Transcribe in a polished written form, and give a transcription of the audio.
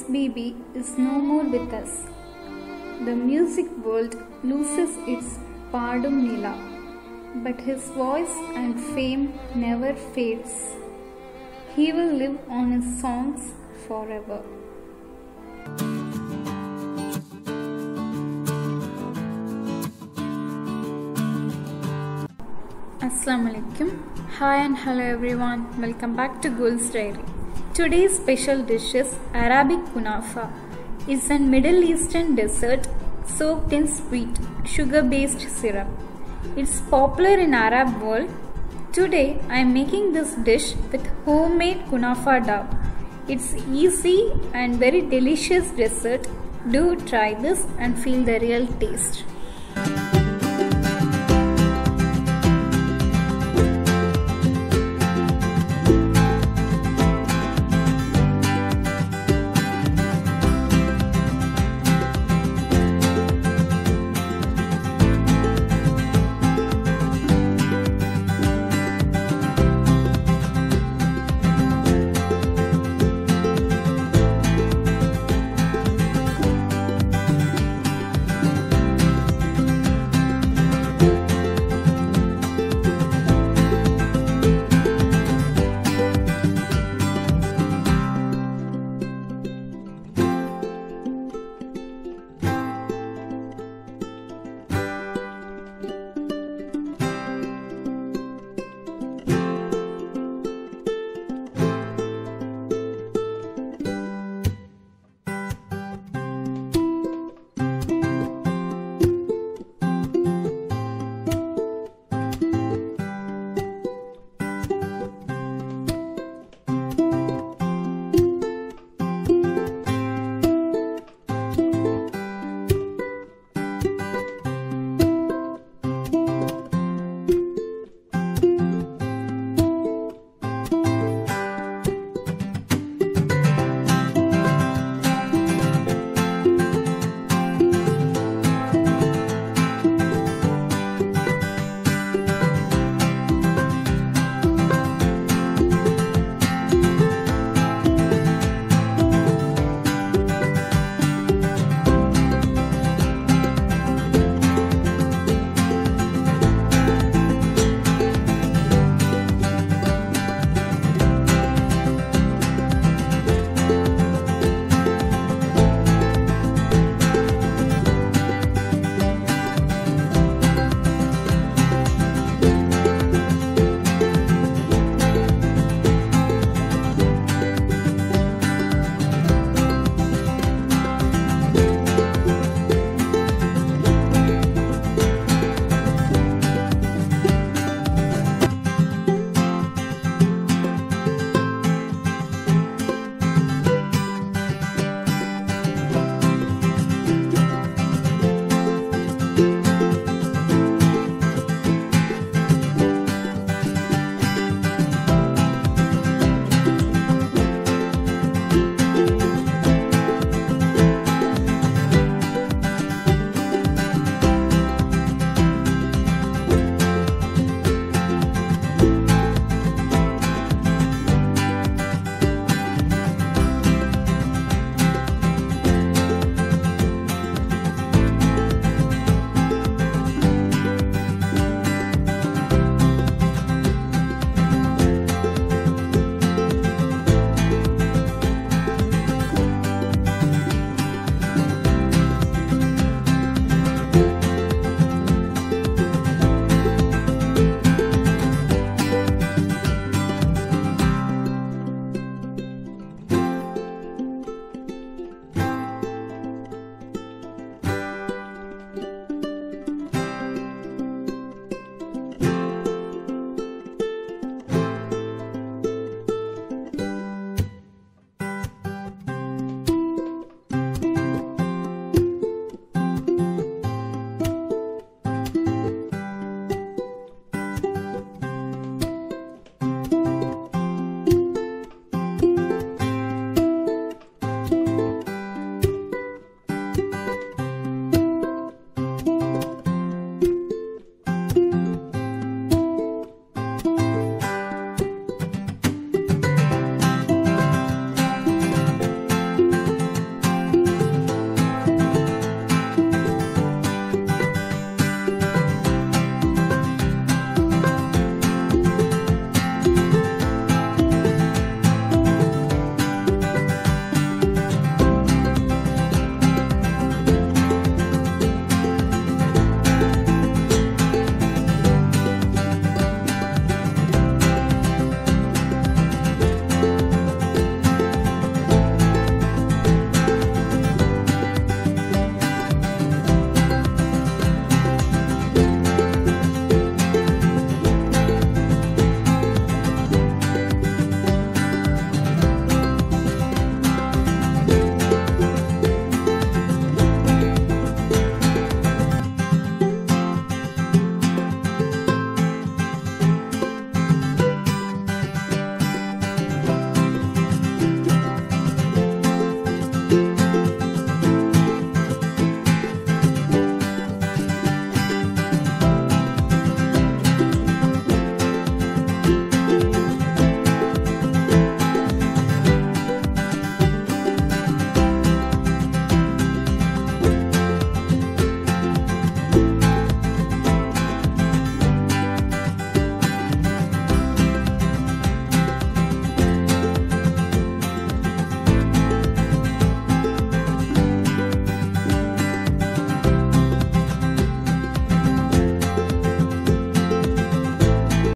SPB is no more with us. The music world loses its Padum Nila, but his voice and fame never fades. He will live on his songs forever. Assalamu alaikum. Hi and hello everyone. Welcome back to Gul's Diary. Today's special dish is Arabic Kunafa. It's a Middle Eastern dessert soaked in sweet, sugar-based syrup. It's popular in Arab world. Today I am making this dish with homemade Kunafa dough. It's easy and very delicious dessert. Do try this and feel the real taste.